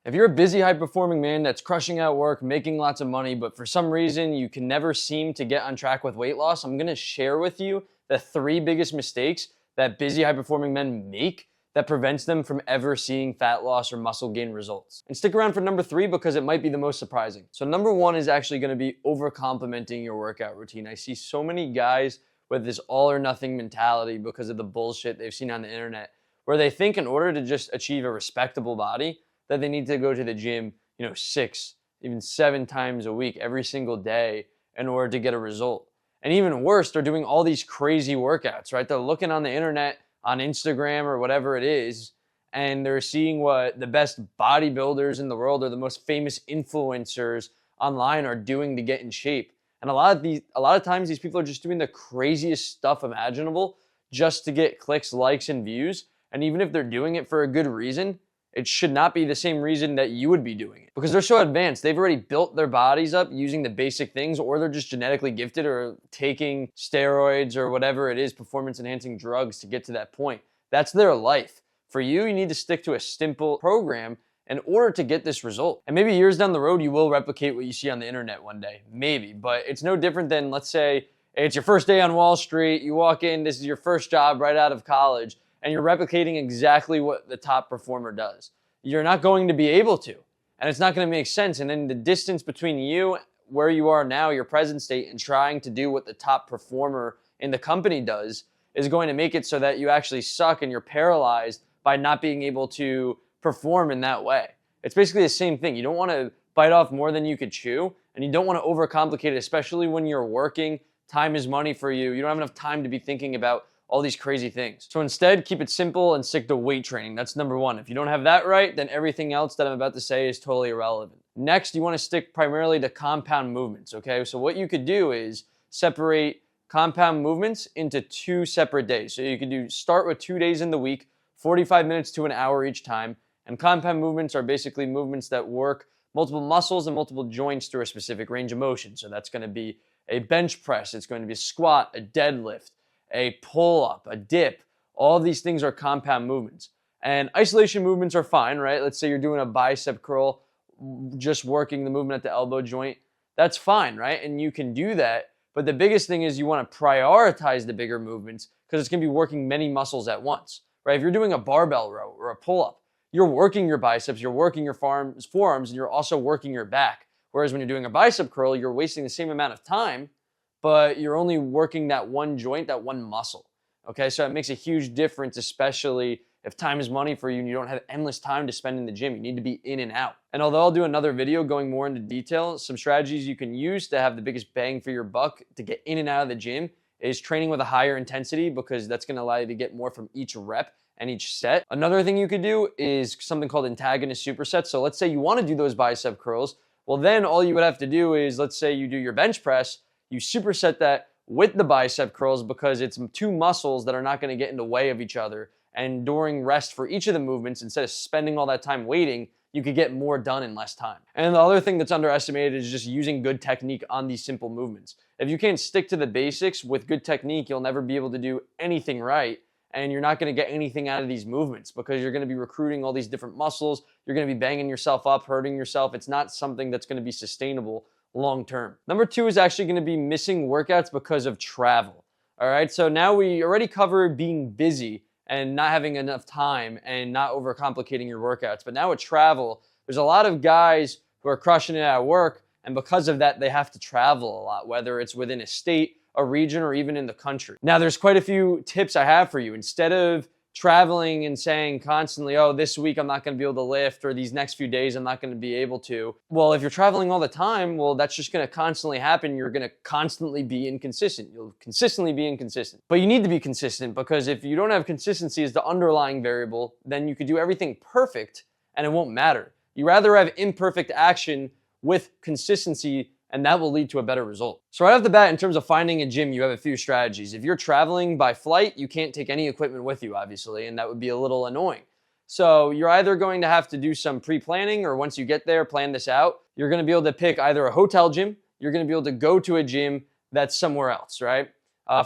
If you're a busy, high-performing man that's crushing out work, making lots of money, but for some reason you can never seem to get on track with weight loss, I'm gonna share with you the 3 biggest mistakes that busy, high-performing men make that prevents them from ever seeing fat loss or muscle gain results. And stick around for number 3 because it might be the most surprising. So number 1 is actually gonna be over-complimenting your workout routine. I see so many guys with this all or nothing mentality because of the bullshit they've seen on the internet, where they think in order to just achieve a respectable body, that they need to go to the gym, 6, even 7 times a week, every single day in order to get a result. And even worse, they're doing all these crazy workouts, right? They're looking on the internet, on Instagram or whatever it is, and they're seeing what the best bodybuilders in the world or the most famous influencers online are doing to get in shape. And a lot of times these people are just doing the craziest stuff imaginable just to get clicks, likes, and views. And even if they're doing it for a good reason, it should not be the same reason that you would be doing it because they're so advanced. They've already built their bodies up using the basic things, or they're just genetically gifted or taking steroids or whatever it is, performance enhancing drugs to get to that point. That's their life. For you, you need to stick to a simple program in order to get this result. And maybe years down the road, you will replicate what you see on the internet one day, maybe, but it's no different than, let's say, it's your first day on Wall Street, you walk in, this is your first job right out of college, and you're replicating exactly what the top performer does. You're not going to be able to, and it's not going to make sense. And then the distance between you, where you are now, your present state, and trying to do what the top performer in the company does is going to make it so that you actually suck and you're paralyzed by not being able to perform in that way. It's basically the same thing. You don't want to bite off more than you could chew, and you don't want to overcomplicate it, especially when you're working. Time is money for you. You don't have enough time to be thinking about all these crazy things. So instead, keep it simple and stick to weight training. That's number 1. If you don't have that right, then everything else that I'm about to say is totally irrelevant. Next, you want to stick primarily to compound movements, okay? So what you could do is separate compound movements into 2 separate days. So you could start with 2 days in the week, 45 minutes to an hour each time. And compound movements are basically movements that work multiple muscles and multiple joints through a specific range of motion. So that's going to be a bench press, it's going to be a squat, a deadlift, a pull-up, a dip. All of these things are compound movements. And isolation movements are fine, right? Let's say you're doing a bicep curl, just working the movement at the elbow joint. That's fine, right? And you can do that. But the biggest thing is you want to prioritize the bigger movements because it's going to be working many muscles at once, right? If you're doing a barbell row or a pull-up, you're working your biceps, you're working your forearms, and you're also working your back. Whereas when you're doing a bicep curl, you're wasting the same amount of time, but you're only working that one joint, that one muscle, okay? So it makes a huge difference, especially if time is money for you and you don't have endless time to spend in the gym. You need to be in and out. And although I'll do another video going more into detail, some strategies you can use to have the biggest bang for your buck to get in and out of the gym is training with a higher intensity because that's gonna allow you to get more from each rep and each set. Another thing you could do is something called antagonist supersets. So let's say you wanna do those bicep curls. Well, then all you would have to do is, let's say you do your bench press, you superset that with the bicep curls because it's 2 muscles that are not going to get in the way of each other. And during rest for each of the movements, instead of spending all that time waiting, you could get more done in less time. And the other thing that's underestimated is just using good technique on these simple movements. If you can't stick to the basics with good technique, you'll never be able to do anything right. And you're not going to get anything out of these movements because you're going to be recruiting all these different muscles. You're going to be banging yourself up, hurting yourself. It's not something that's going to be sustainable long term. Number 2 is actually going to be missing workouts because of travel. All right, so now we already covered being busy and not having enough time and not overcomplicating your workouts. But now with travel, there's a lot of guys who are crushing it at work, and because of that, they have to travel a lot, whether it's within a state, a region, or even in the country. Now, there's quite a few tips I have for you. Instead of traveling and saying constantly, oh, this week I'm not going to be able to lift, or these next few days I'm not going to be able to. Well, if you're traveling all the time, well, that's just going to constantly happen. You're going to constantly be inconsistent. You'll consistently be inconsistent. But you need to be consistent because if you don't have consistency as the underlying variable, then you could do everything perfect and it won't matter. You rather have imperfect action with consistency, and that will lead to a better result. So right off the bat, in terms of finding a gym, you have a few strategies. If you're traveling by flight, you can't take any equipment with you, obviously, and that would be a little annoying. So you're either going to have to do some pre-planning, or once you get there, plan this out. You're going to be able to pick either a hotel gym, you're going to be able to go to a gym that's somewhere else, right?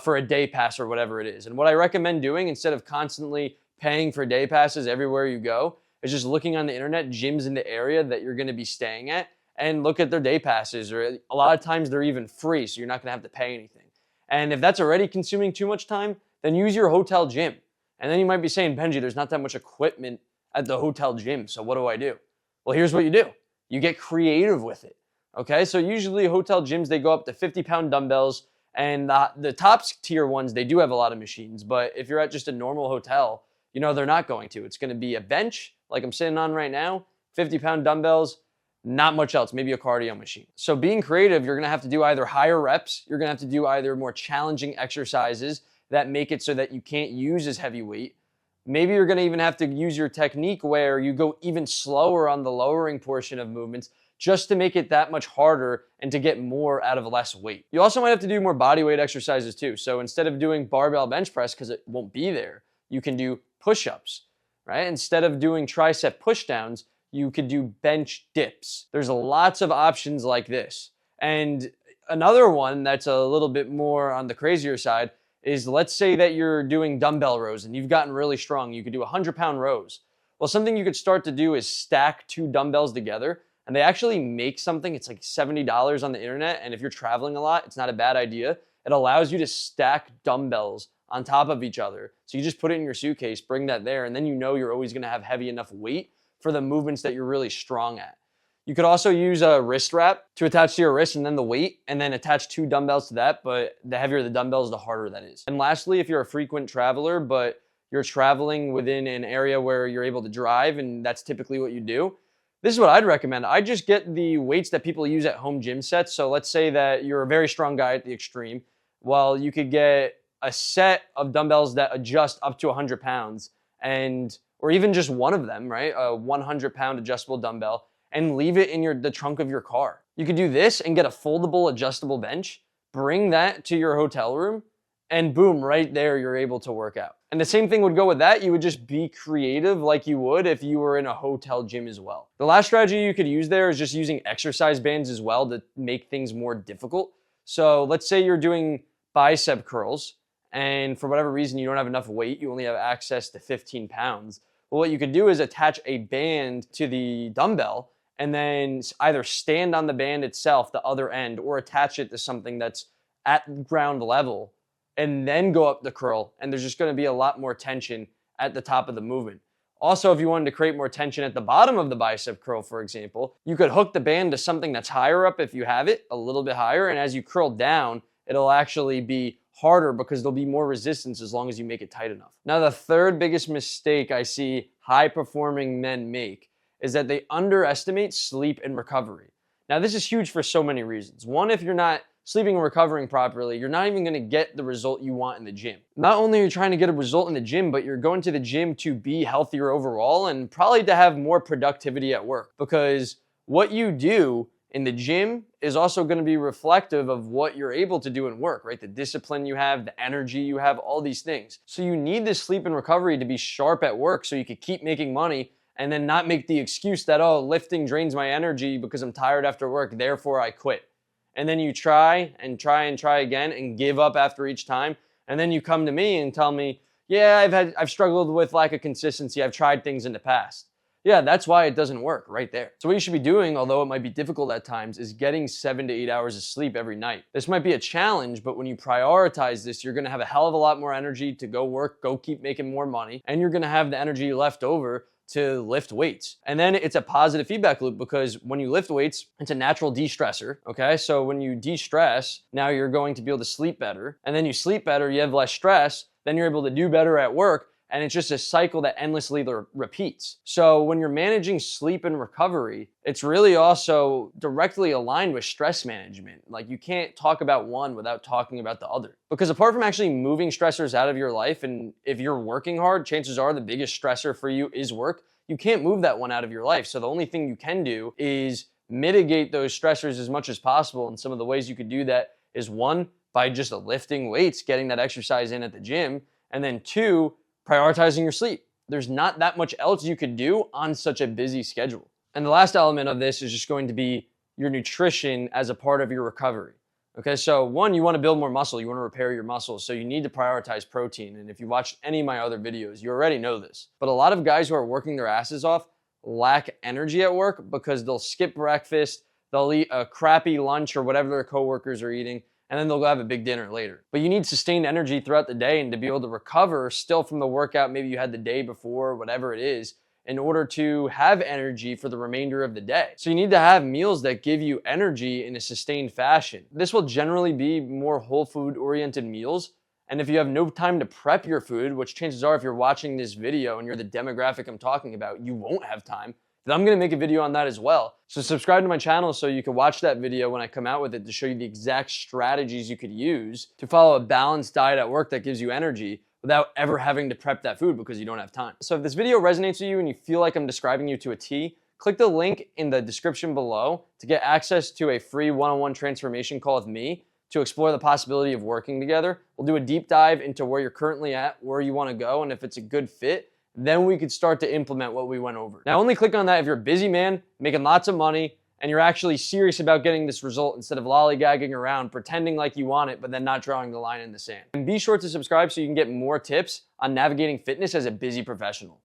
For a day pass or whatever it is. And what I recommend doing, instead of constantly paying for day passes everywhere you go, is just looking on the internet, gyms in the area that you're gonna be staying at, and look at their day passes, or a lot of times they're even free, so you're not gonna have to pay anything. And if that's already consuming too much time, then use your hotel gym. And then you might be saying, Benji, there's not that much equipment at the hotel gym, so what do I do? Well, here's what you do. You get creative with it, okay? So usually hotel gyms, they go up to 50-pound dumbbells, and the top tier ones, they do have a lot of machines, but if you're at just a normal hotel, they're not going to. It's gonna be a bench, like I'm sitting on right now, 50-pound dumbbells, not much else, maybe a cardio machine. So being creative, you're gonna have to do either higher reps, you're gonna have to do either more challenging exercises that make it so that you can't use as heavy weight. Maybe you're gonna even have to use your technique where you go even slower on the lowering portion of movements just to make it that much harder and to get more out of less weight. You also might have to do more body weight exercises too. So instead of doing barbell bench press, because it won't be there, you can do push-ups, right? Instead of doing tricep push-downs, you could do bench dips. There's lots of options like this. And another one that's a little bit more on the crazier side is, let's say that you're doing dumbbell rows and you've gotten really strong. You could do 100-pound rows. Well, something you could start to do is stack 2 dumbbells together. And they actually make something, it's like $70 on the internet. And if you're traveling a lot, it's not a bad idea. It allows you to stack dumbbells on top of each other. So you just put it in your suitcase, bring that there, and then you're always gonna have heavy enough weight for the movements that you're really strong at. You could also use a wrist wrap to attach to your wrist and then the weight, and then attach 2 dumbbells to that, but the heavier the dumbbells, the harder that is. And lastly, if you're a frequent traveler, but you're traveling within an area where you're able to drive, and that's typically what you do, this is what I'd recommend. I just get the weights that people use at home gym sets. So let's say that you're a very strong guy at the extreme. Well, you could get a set of dumbbells that adjust up to 100 pounds, or even just one of them, right? A 100-pound adjustable dumbbell, and leave it in the trunk of your car. You could do this and get a foldable adjustable bench, bring that to your hotel room, and boom, right there, you're able to work out. And the same thing would go with that. You would just be creative like you would if you were in a hotel gym as well. The last strategy you could use there is just using exercise bands as well to make things more difficult. So let's say you're doing bicep curls, and for whatever reason, you don't have enough weight, you only have access to 15 pounds. Well, what you could do is attach a band to the dumbbell and then either stand on the band itself, the other end, or attach it to something that's at ground level, and then go up the curl, and there's just gonna be a lot more tension at the top of the movement. Also, if you wanted to create more tension at the bottom of the bicep curl, for example, you could hook the band to something that's higher up if you have it, a little bit higher, and as you curl down, it'll actually be harder because there'll be more resistance as long as you make it tight enough. Now, the third biggest mistake I see high-performing men make is that they underestimate sleep and recovery. Now, this is huge for so many reasons. One, if you're not sleeping and recovering properly, you're not even gonna get the result you want in the gym. Not only are you trying to get a result in the gym, but you're going to the gym to be healthier overall and probably to have more productivity at work, because what you do in the gym is also gonna be reflective of what you're able to do in work, right? The discipline you have, the energy you have, all these things. So you need this sleep and recovery to be sharp at work so you can keep making money and then not make the excuse that, oh, lifting drains my energy because I'm tired after work, therefore I quit. And then you try and try and try again and give up after each time. And then you come to me and tell me, yeah, I've struggled with lack of consistency. I've tried things in the past. Yeah, that's why it doesn't work right there. So what you should be doing, although it might be difficult at times, is getting 7 to 8 hours of sleep every night. This might be a challenge, but when you prioritize this, you're gonna have a hell of a lot more energy to go work, go keep making more money, and you're gonna have the energy left over to lift weights. And then it's a positive feedback loop, because when you lift weights, it's a natural de-stressor, okay? So when you de-stress, now you're going to be able to sleep better, and then you sleep better, you have less stress, then you're able to do better at work, and it's just a cycle that endlessly repeats. So when you're managing sleep and recovery, it's really also directly aligned with stress management. Like, you can't talk about one without talking about the other. Because apart from actually moving stressors out of your life, and if you're working hard, chances are the biggest stressor for you is work, you can't move that one out of your life. So the only thing you can do is mitigate those stressors as much as possible. And some of the ways you could do that is, one, by just lifting weights, getting that exercise in at the gym, and then two, prioritizing your sleep. There's not that much else you could do on such a busy schedule. And the last element of this is just going to be your nutrition as a part of your recovery. Okay, so one, you want to build more muscle, you want to repair your muscles, so you need to prioritize protein. And if you watched any of my other videos, you already know this. But a lot of guys who are working their asses off lack energy at work because they'll skip breakfast, they'll eat a crappy lunch or whatever their coworkers are eating, and then they'll go have a big dinner later. But you need sustained energy throughout the day and to be able to recover still from the workout maybe you had the day before, whatever it is, in order to have energy for the remainder of the day. So you need to have meals that give you energy in a sustained fashion. This will generally be more whole food oriented meals. And if you have no time to prep your food, which chances are if you're watching this video and you're the demographic I'm talking about, you won't have time, then I'm gonna make a video on that as well. So subscribe to my channel so you can watch that video when I come out with it to show you the exact strategies you could use to follow a balanced diet at work that gives you energy without ever having to prep that food because you don't have time. So if this video resonates with you and you feel like I'm describing you to a T, click the link in the description below to get access to a free one-on-one transformation call with me to explore the possibility of working together. We'll do a deep dive into where you're currently at, where you wanna go, and if it's a good fit, then we could start to implement what we went over. Now, only click on that if you're a busy man, making lots of money, and you're actually serious about getting this result instead of lollygagging around, pretending like you want it, but then not drawing the line in the sand. And be sure to subscribe so you can get more tips on navigating fitness as a busy professional.